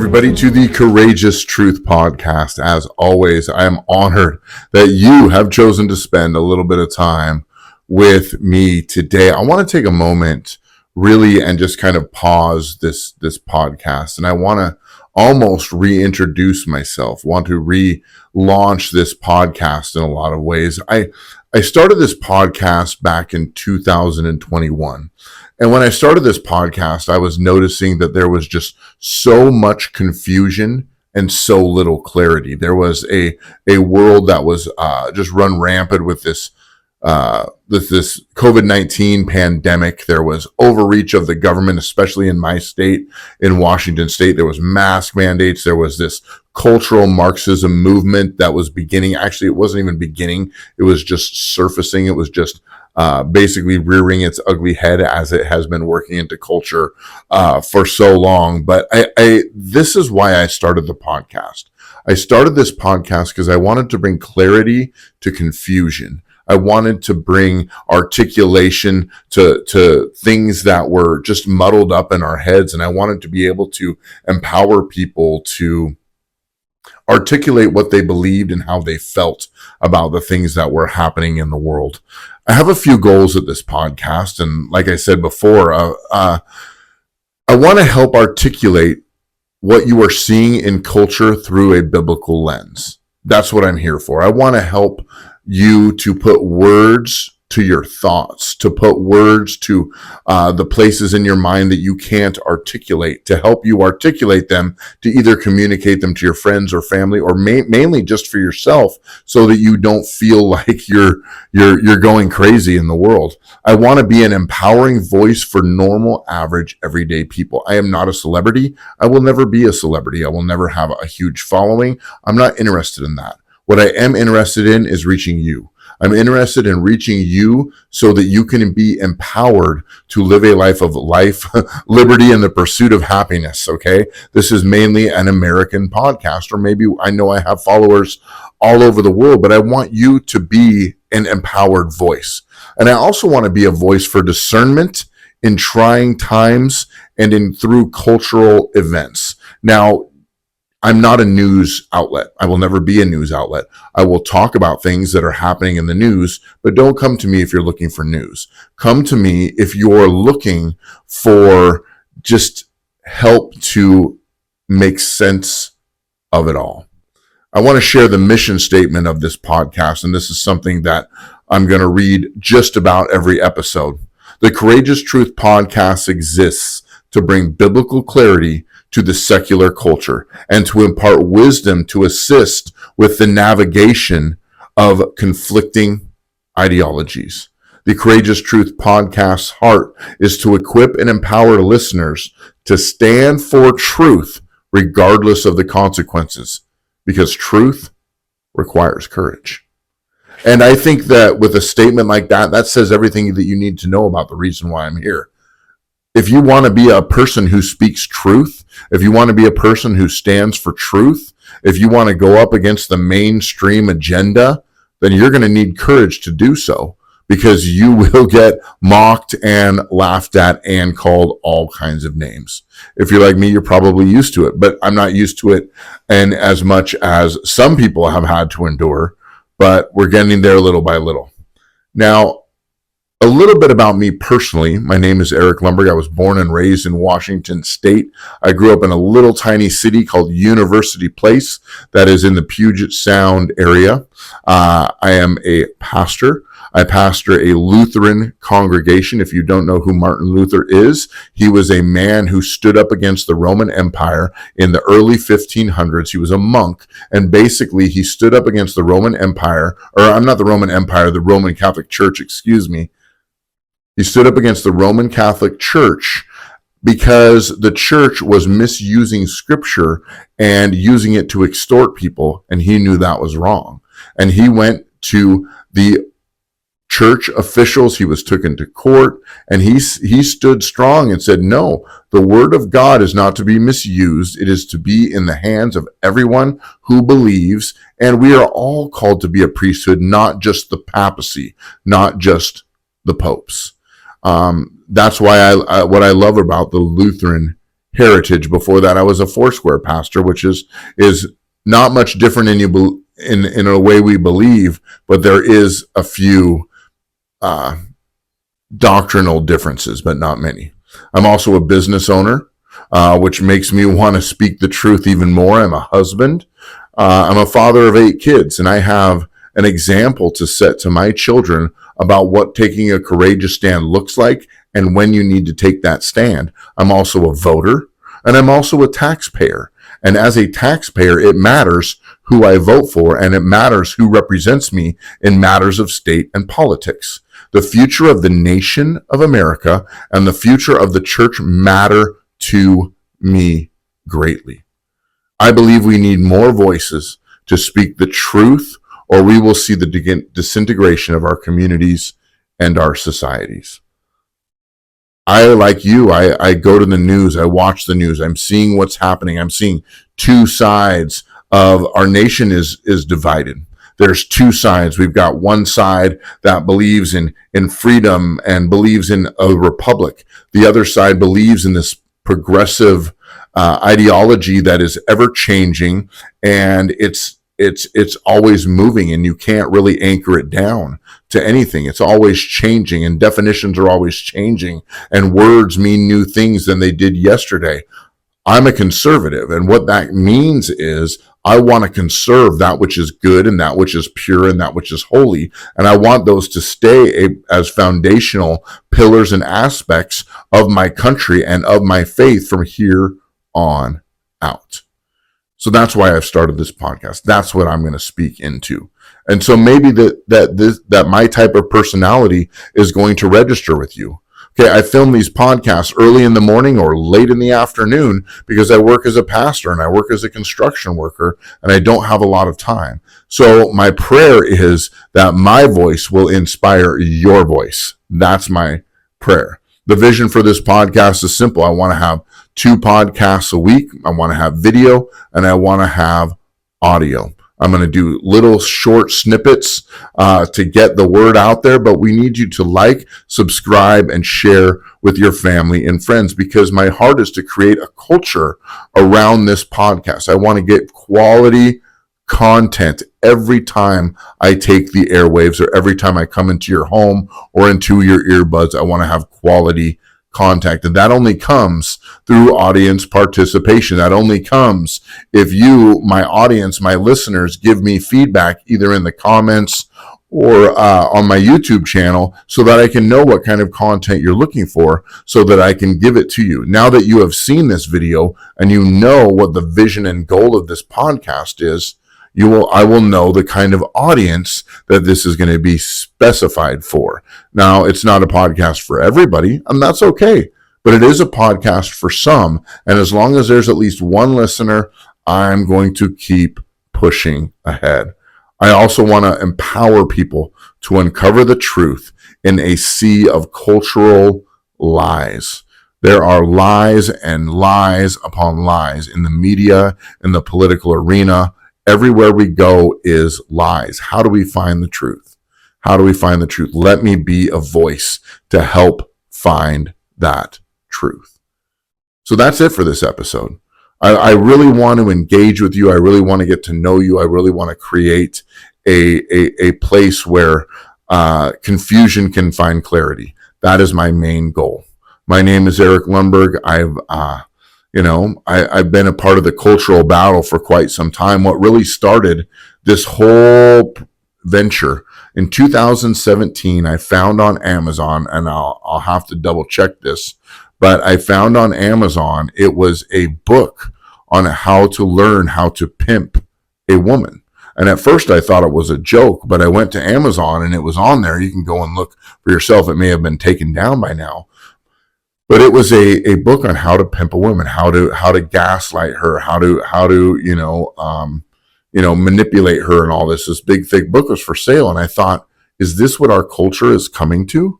everybody, to the Courageous Truth Podcast. As always, I am honored that you have chosen to spend a little bit of time with me today. I want to take a moment really and just kind of pause this podcast, and I want to almost reintroduce myself, want to relaunch this podcast in a lot of ways. I started this podcast back in 2021. And when I started this podcast, I was noticing that there was just so much confusion and so little clarity. There was a world that was just run rampant with this COVID-19 pandemic. There was overreach of the government, especially in my state, in Washington state. There was mask mandates. There was this cultural Marxism movement that was beginning. Actually, it wasn't even beginning. It was just surfacing. It was just basically rearing its ugly head as it has been working into culture for so long. But this is why I started the podcast. I started this podcast because I wanted to bring clarity to confusion. I wanted to bring articulation to things that were just muddled up in our heads. And I wanted to be able to empower people to articulate what they believed and how they felt about the things that were happening in the world. I have a few goals at this podcast. And like I said before, I want to help articulate what you are seeing in culture through a biblical lens. That's what I'm here for. I want to help you to put words to your thoughts, to put words to the places in your mind that you can't articulate, to help you articulate them, to either communicate them to your friends or family, or mainly just for yourself, so that you don't feel like you're going crazy in the world. I want to be an empowering voice for normal, average, everyday people. I am not a celebrity. I will never be a celebrity. I will never have a huge following. I'm not interested in that. What I am interested in is reaching you. I'm interested in reaching you so that you can be empowered to live a life of liberty, and the pursuit of happiness, okay? This is mainly an American podcast, or maybe I know I have followers all over the world, but I want you to be an empowered voice. And I also want to be a voice for discernment in trying times and through cultural events. Now, I'm not a news outlet. I will never be a news outlet. I will talk about things that are happening in the news, but don't come to me if you're looking for news. Come to me if you're looking for just help to make sense of it all. I want to share the mission statement of this podcast, and this is something that I'm going to read just about every episode. The Courageous Truth Podcast exists to bring biblical clarity to the secular culture and to impart wisdom to assist with the navigation of conflicting ideologies. The Courageous Truth Podcast's heart is to equip and empower listeners to stand for truth regardless of the consequences, because truth requires courage. And I think that with a statement like that, that says everything that you need to know about the reason why I'm here. If you want to be a person who speaks truth, if you want to be a person who stands for truth, if you want to go up against the mainstream agenda, then you're going to need courage to do so, because you will get mocked and laughed at and called all kinds of names. If you're like me, you're probably used to it, but I'm not used to it and as much as some people have had to endure, but we're getting there little by little. Now, a little bit about me personally. My name is Eric Lumberg. I was born and raised in Washington State. I grew up in a little tiny city called University Place that is in the Puget Sound area. I am a pastor. I pastor a Lutheran congregation. If you don't know who Martin Luther is, he was a man who stood up against the Roman Empire in the early 1500s. He was a monk, and basically he stood up against the Roman Empire, or I'm not the Roman Empire, the Roman Catholic Church, excuse me. He stood up against the Roman Catholic Church because the church was misusing scripture and using it to extort people, and he knew that was wrong. And he went to the church officials, he was taken to court, and he stood strong and said, no, the word of God is not to be misused. It is to be in the hands of everyone who believes, and we are all called to be a priesthood, not just the papacy, not just the popes. That's why what I love about the Lutheran Heritage. Before that, I was a Foursquare pastor, which is not much different in a way we believe, but there is a few doctrinal differences, but not many. I'm also a business owner, which makes me want to speak the truth even more. I'm a husband. I'm a father of 8 kids, and I have an example to set to my children about what taking a courageous stand looks like and when you need to take that stand. I'm also a voter, and I'm also a taxpayer. And as a taxpayer, it matters who I vote for, and it matters who represents me in matters of state and politics. The future of the nation of America and the future of the church matter to me greatly. I believe we need more voices to speak the truth, or we will see the disintegration of our communities and our societies. Like you, I go to the news, I watch the news, I'm seeing what's happening. I'm seeing two sides of our nation is divided. There's two sides. We've got one side that believes in freedom and believes in a republic. The other side believes in this progressive ideology that is ever changing, and it's always moving, and you can't really anchor it down to anything. It's always changing, and definitions are always changing, and words mean new things than they did yesterday. I'm a conservative, and what that means is I want to conserve that which is good and that which is pure and that which is holy, and I want those to stay as foundational pillars and aspects of my country and of my faith from here on out. So that's why I've started this podcast. That's what I'm going to speak into. And so maybe that my type of personality is going to register with you. Okay, I film these podcasts early in the morning or late in the afternoon because I work as a pastor and I work as a construction worker and I don't have a lot of time. So my prayer is that my voice will inspire your voice. That's my prayer. The vision for this podcast is simple. I want to have 2 podcasts a week. I want to have video and I want to have audio. I'm going to do little short snippets to get the word out there, but we need you to like, subscribe, and share with your family and friends because my heart is to create a culture around this podcast. I want to get quality content every time I take the airwaves or every time I come into your home or into your earbuds. I want to have quality contact, and that only comes through audience participation. That only comes if you, my audience, my listeners, give me feedback either in the comments or on my YouTube channel so that I can know what kind of content you're looking for so that I can give it to you. Now that you have seen this video and you know what the vision and goal of this podcast is, I will know the kind of audience that this is going to be specified for. Now, it's not a podcast for everybody, and that's okay, but it is a podcast for some. And as long as there's at least one listener, I'm going to keep pushing ahead. I also want to empower people to uncover the truth in a sea of cultural lies. There are lies and lies upon lies in the media, in the political arena. Everywhere we go is lies. How do we find the truth? How do we find the truth? Let me be a voice to help find that truth. So that's it for this episode. I really want to engage with you. I really want to get to know you. I really want to create a place where confusion can find clarity. That is my main goal. My name is Eric Lundberg. I've been a part of the cultural battle for quite some time. What really started this whole venture in 2017, I found on Amazon, and I'll have to double check this, but I found on Amazon, it was a book on how to learn how to pimp a woman. And at first I thought it was a joke, but I went to Amazon and it was on there. You can go and look for yourself. It may have been taken down by now. But it was a book on how to pimp a woman, how to gaslight her, how to manipulate her, and all this. This big thick book was for sale, and I thought, is this what our culture is coming to?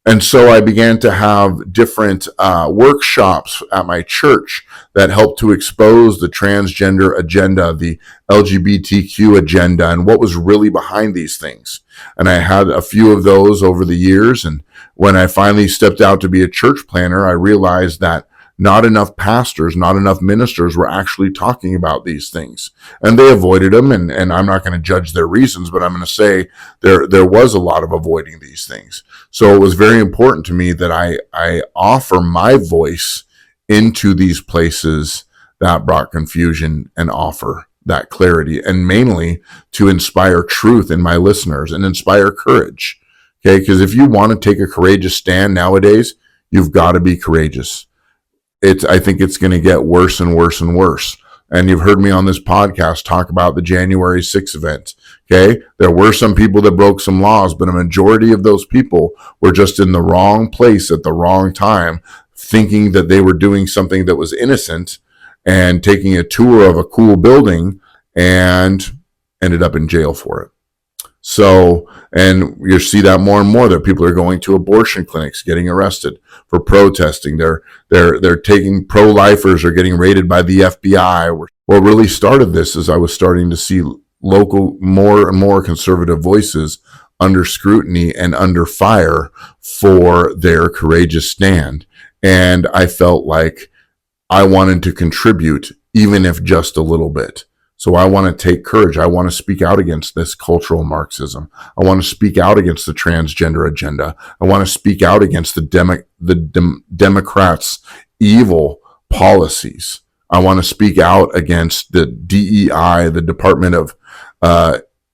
And so I began to have different workshops at my church that helped to expose the transgender agenda, the LGBTQ agenda, and what was really behind these things. And I had a few of those over the years. And when I finally stepped out to be a church planner, I realized that not enough pastors, not enough ministers were actually talking about these things, and they avoided them. And I'm not going to judge their reasons, but I'm going to say there was a lot of avoiding these things. So it was very important to me that I offer my voice into these places that brought confusion and offer that clarity, and mainly to inspire truth in my listeners and inspire courage. Okay, because if you want to take a courageous stand nowadays, you've got to be courageous. I think it's going to get worse and worse and worse. And you've heard me on this podcast talk about the January 6th event. Okay, there were some people that broke some laws, but a majority of those people were just in the wrong place at the wrong time, thinking that they were doing something that was innocent and taking a tour of a cool building and ended up in jail for it. So, and you see that more and more, that people are going to abortion clinics, getting arrested for protesting. They're taking pro-lifers are getting raided by the FBI. What really started this is I was starting to see local, more and more conservative voices under scrutiny and under fire for their courageous stand. And I felt like I wanted to contribute, even if just a little bit. So I want to take courage. I want to speak out against this cultural Marxism. I want to speak out against the transgender agenda. I want to speak out against the Democrats' evil policies. I want to speak out against the DEI, the Department of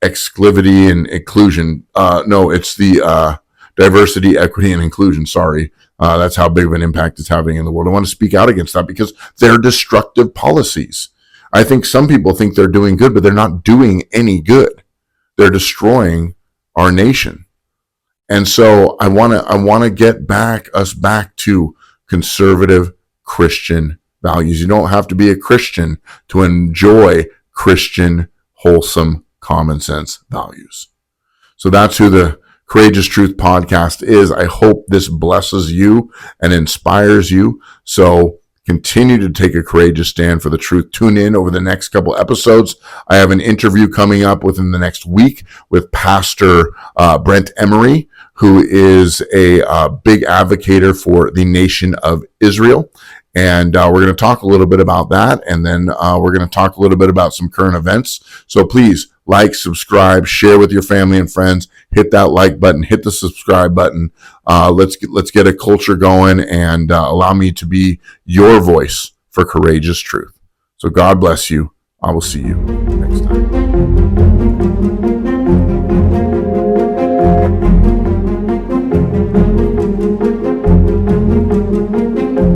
Exclusivity and Inclusion. No, it's the Diversity, Equity, and Inclusion. Sorry. That's how big of an impact it's having in the world. I want to speak out against that because they're destructive policies. I think some people think they're doing good, but they're not doing any good. They're destroying our nation. And so I want to get us back to conservative Christian values. You don't have to be a Christian to enjoy Christian, wholesome, common sense values. So that's who the Courageous Truth podcast is. I hope this blesses you and inspires you. So continue to take a courageous stand for the truth. Tune in over the next couple episodes. I have an interview coming up within the next week with Pastor Brent Emery, who is a big advocate for the nation of Israel. And we're going to talk a little bit about that. And then we're going to talk a little bit about some current events. So please like, subscribe, share with your family and friends. Hit that like button, hit the subscribe button. Let's get a culture going and allow me to be your voice for courageous truth. So God bless you. I will see you next time.